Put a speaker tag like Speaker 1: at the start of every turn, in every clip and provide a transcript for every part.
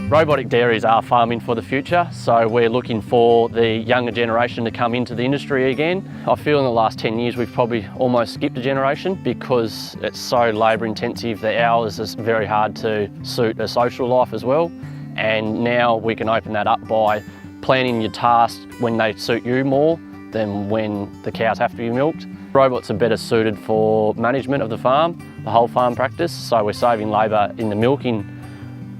Speaker 1: Robotic dairies are farming for the future, so we're looking for the younger generation to come into the industry again. I feel in the last 10 years we've probably almost skipped a generation because it's so labour intensive, the hours is very hard to suit a social life as well. And now we can open that up by planning your tasks when they suit you more than when the cows have to be milked. Robots are better suited for management of the farm, the whole farm practice, so we're saving labour in the milking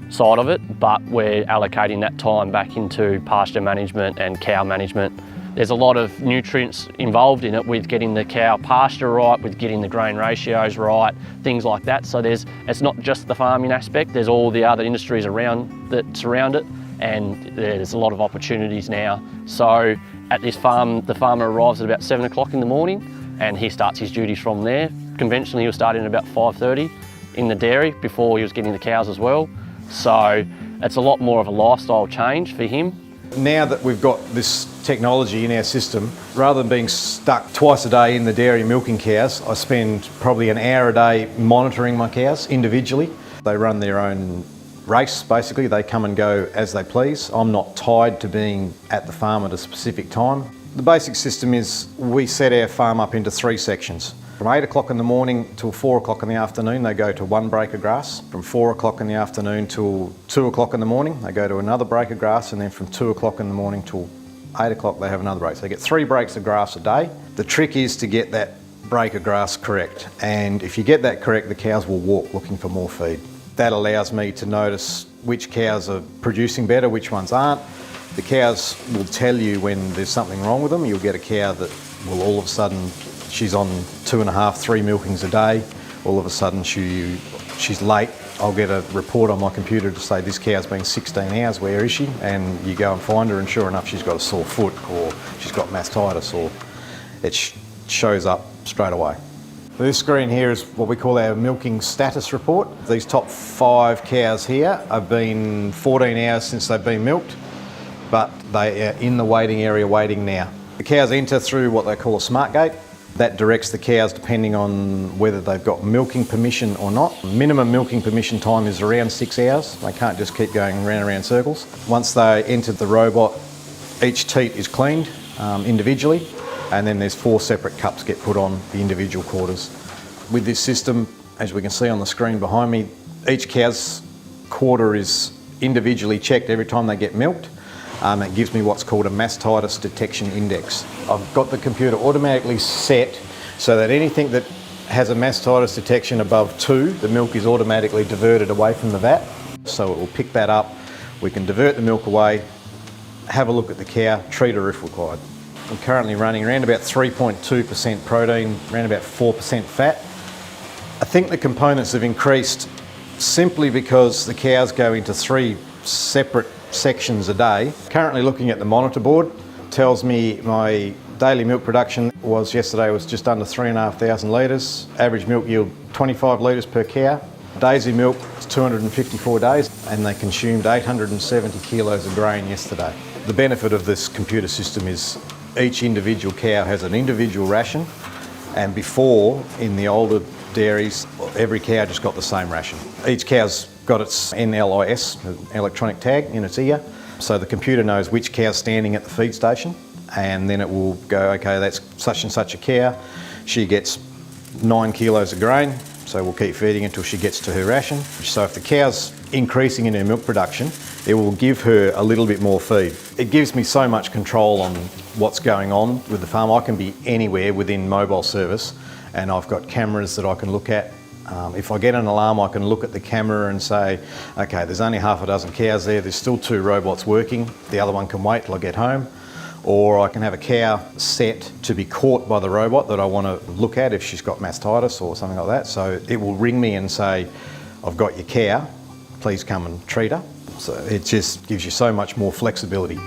Speaker 1: side of it, but we're allocating that time back into pasture management and cow management. There's a lot of nutrients involved in it with getting the cow pasture right, with getting the grain ratios right, things like that. So it's not just the farming aspect, there's all the other industries around that surround it, and there's a lot of opportunities now. So at this farm, the farmer arrives at about 7 o'clock in the morning and he starts his duties from there. Conventionally he was starting at about 5:30 in the dairy before he was getting the cows as well. So it's a lot more of a lifestyle change for him.
Speaker 2: Now that we've got this technology in our system, rather than being stuck twice a day in the dairy milking cows, I spend probably an hour a day monitoring my cows individually. They run their own race basically, they come and go as they please. I'm not tied to being at the farm at a specific time. The basic system is we set our farm up into 3 sections. From 8 o'clock in the morning till 4 o'clock in the afternoon, they go to 1 break of grass. From 4 o'clock in the afternoon till 2 o'clock in the morning, they go to another break of grass, and then from 2 o'clock in the morning till 8 o'clock, they have another break. So they get 3 breaks of grass a day. The trick is to get that break of grass correct. And if you get that correct, the cows will walk looking for more feed. That allows me to notice which cows are producing better, which ones aren't. The cows will tell you when there's something wrong with them. You'll get a cow that will all of a sudden, she's on 2.5, 3 milkings a day. All of a sudden she's late. I'll get a report on my computer to say this cow's been 16 hours, where is she? And you go and find her and sure enough she's got a sore foot or she's got mastitis, or it shows up straight away. This screen here is what we call our milking status report. These top 5 cows here have been 14 hours since they've been milked, but they are in the waiting area waiting now. The cows enter through what they call a smart gate. That directs the cows depending on whether they've got milking permission or not. Minimum milking permission time is around 6 hours. They can't just keep going round and round circles. Once they enter the robot, each teat is cleaned individually, and then there's 4 separate cups get put on the individual quarters. With this system, as we can see on the screen behind me, each cow's quarter is individually checked every time they get milked. It gives me what's called a mastitis detection index. I've got the computer automatically set so that anything that has a mastitis detection above 2, the milk is automatically diverted away from the vat. So it will pick that up, we can divert the milk away, have a look at the cow, treat her if required. I'm currently running around about 3.2% protein, around about 4% fat. I think the components have increased simply because the cows go into 3 separate sections a day. Currently looking at the monitor board, tells me my daily milk production yesterday was just under 3,500 litres. Average milk yield 25 litres per cow. Daisy milk is 254 days, and they consumed 870 kilos of grain yesterday. The benefit of this computer system is each individual cow has an individual ration, and before, in the older dairies, every cow just got the same ration. Each cow's got its NLIS, electronic tag, in its ear, so the computer knows which cow's standing at the feed station, and then it will go, okay, that's such and such a cow, she gets 9 kilos of grain, so we'll keep feeding until she gets to her ration. So if the cow's increasing in her milk production, it will give her a little bit more feed. It gives me so much control on what's going on with the farm. I can be anywhere within mobile service, and I've got cameras that I can look at. If I get an alarm, I can look at the camera and say, okay, there's only half a dozen cows there, there's still 2 robots working, the other one can wait till I get home. Or I can have a cow set to be caught by the robot that I want to look at if she's got mastitis or something like that. So it will ring me and say, I've got your cow, please come and treat her. So it just gives you so much more flexibility.